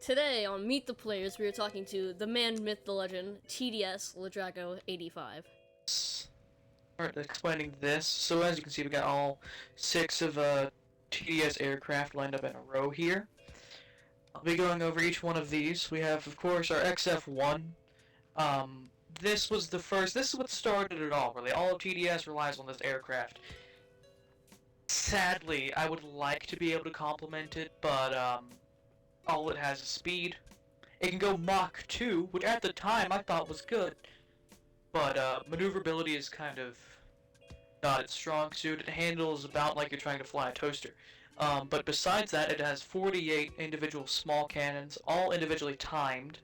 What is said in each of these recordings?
today on Meet the Players, we are talking to the man, myth, the legend, TDS Ldrago 85. Start explaining this. So as you can see, we got all 6 of TDS aircraft lined up in a row here. I'll be going over each one of these. We have, of course, our XF-1. This was the first. This is what started it all, really. All of TDS relies on this aircraft. Sadly, I would like to be able to complement it, but all it has is speed. It can go Mach 2, which at the time I thought was good, but maneuverability is kind of not its strong suit. It handles about like you're trying to fly a toaster. But besides that, it has 48 individual small cannons, all individually timed,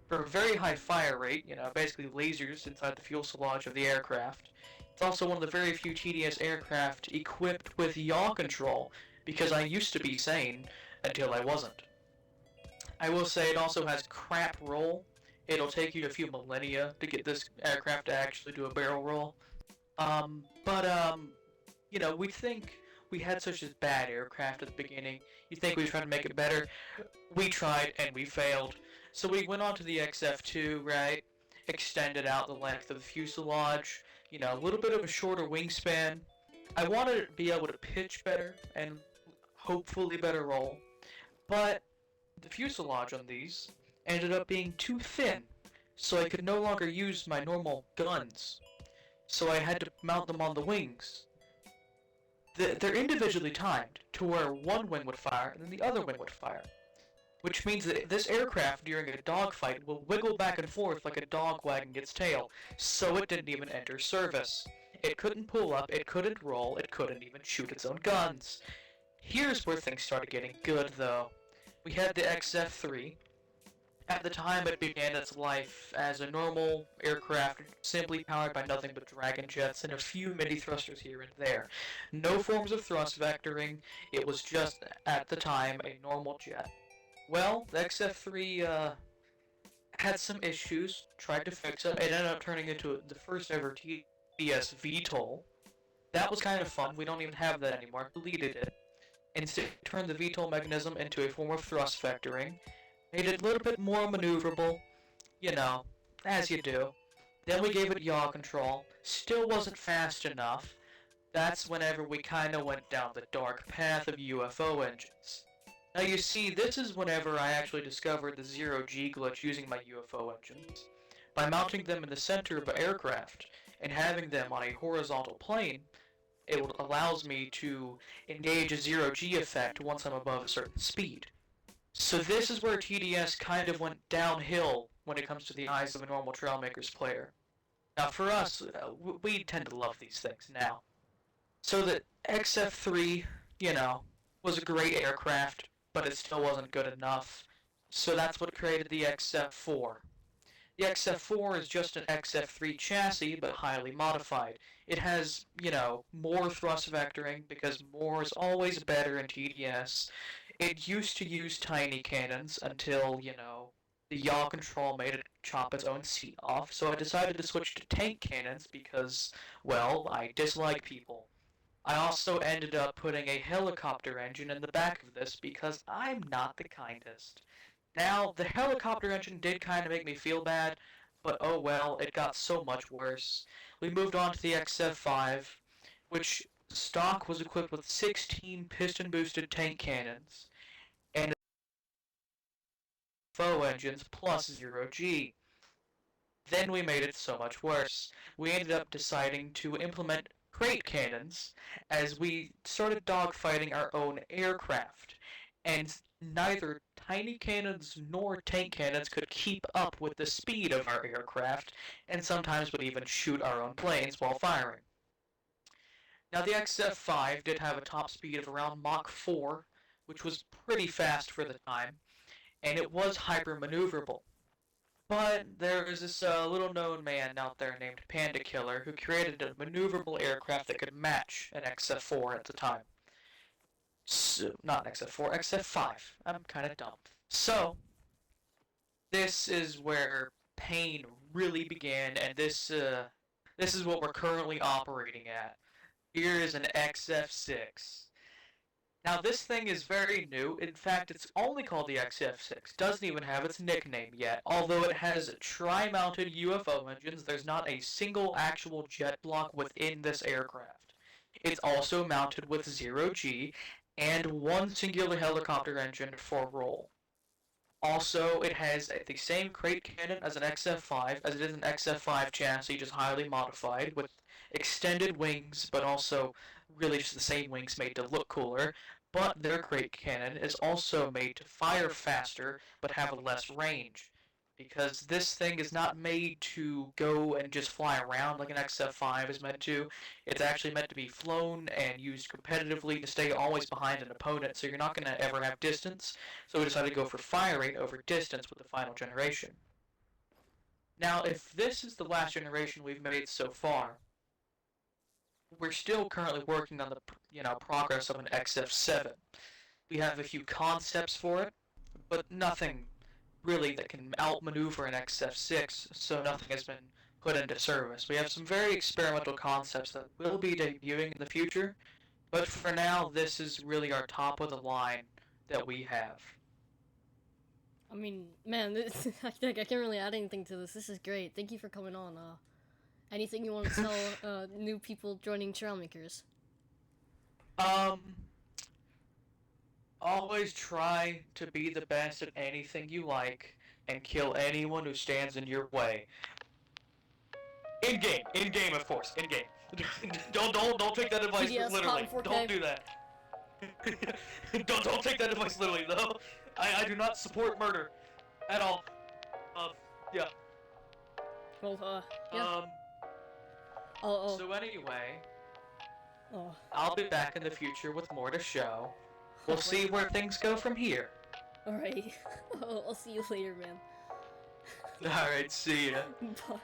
for a very high fire rate, basically lasers inside the fuselage of the aircraft. It's also one of the very few TDS aircraft equipped with yaw control, because I used to be sane until I wasn't. I will say it also has crap roll. It'll take you a few millennia to get this aircraft to actually do a barrel roll. We think we had such a bad aircraft at the beginning. You think we tried to make it better? We tried and we failed. So we went on to the XF2, right? Extended out the length of the fuselage. A little bit of a shorter wingspan. I wanted it to be able to pitch better and hopefully better roll. But the fuselage on these ended up being too thin, so I could no longer use my normal guns. So I had to mount them on the wings. They're individually timed to where one wing would fire and then the other wing would fire. Which means that this aircraft during a dogfight will wiggle back and forth like a dog wagging its tail, so it didn't even enter service. It couldn't pull up, it couldn't roll, it couldn't even shoot its own guns. Here's where things started getting good though. We had the XF-3. At the time, it began its life as a normal aircraft, simply powered by nothing but Dragon jets and a few mini-thrusters here and there. No forms of thrust vectoring, it was just, at the time, a normal jet. Well, the XF-3 had some issues, tried to fix it. It ended up turning into the first ever TDS VTOL. That was kind of fun, we don't even have that anymore, deleted it. Instead, turned the VTOL mechanism into a form of thrust vectoring, made it a little bit more maneuverable, as you do. Then we gave it yaw control, still wasn't fast enough. That's whenever we kinda went down the dark path of UFO engines. Now you see, this is whenever I actually discovered the zero-G glitch using my UFO engines. By mounting them in the center of an aircraft, and having them on a horizontal plane, it allows me to engage a zero-G effect once I'm above a certain speed. So this is where TDS kind of went downhill when it comes to the eyes of a normal Trailmakers player. Now for us, we tend to love these things now. So the XF-3, was a great aircraft, but it still wasn't good enough. So that's what created the XF-4. The XF-4 is just an XF-3 chassis, but highly modified. It has, more thrust vectoring, because more is always better in TDS. It used to use tiny cannons until, the yaw control made it chop its own seat off, so I decided to switch to tank cannons because, well, I dislike people. I also ended up putting a helicopter engine in the back of this because I'm not the kindest. Now, the helicopter engine did kind of make me feel bad, but oh well, it got so much worse. We moved on to the XF-5, which stock was equipped with 16 piston-boosted tank cannons, and FO engines plus zero-G. Then we made it so much worse. We ended up deciding to implement crate cannons as we started dogfighting our own aircraft, and neither tiny cannons nor tank cannons could keep up with the speed of our aircraft, and sometimes would even shoot our own planes while firing. Now the XF-5 did have a top speed of around Mach 4, which was pretty fast for the time, and it was hyper-maneuverable. But there is this little known man out there named Panda Killer who created a maneuverable aircraft that could match an XF-4 at the time. So, not XF-4, XF-5. I'm kind of dumb. So, this is where pain really began, and this is what we're currently operating at. Here is an XF-6. Now this thing is very new. In fact, it's only called the XF6. Doesn't even have its nickname yet. Although it has tri-mounted UFO engines, there's not a single actual jet block within this aircraft. It's also mounted with zero G and one singular helicopter engine for roll. Also, it has the same crate cannon as an XF5, as it is an XF5 chassis, just highly modified, with extended wings, but also really just the same wings made to look cooler. But their crate cannon is also made to fire faster, but have a less range. Because this thing is not made to go and just fly around like an XF5 is meant to. It's actually meant to be flown and used competitively to stay always behind an opponent, so you're not going to ever have distance. So we decided to go for fire rate over distance with the final generation. Now, if this is the last generation we've made so far, we're still currently working on the progress of an XF7. We have a few concepts for it, but nothing really that can outmaneuver an XF6, so nothing has been put into service. We have some very experimental concepts that will be debuting in the future, but for now, this is really our top of the line that we have. I mean, man, this, I think I can't really add anything to this. This is great. Thank you for coming on. Anything you want to tell new people joining Trailmakers? Always try to be the best at anything you like and kill anyone who stands in your way. In game, of course, in game. don't take that advice TDS, literally. Cotton 4K. Don't do that. don't take that advice literally though. I do not support murder at all. Yeah. Well, yeah. Oh. So anyway, Oh. I'll be back in the future with more to show. We'll see where things go from here. Alright. I'll see you later, man. Alright, see ya. Bye.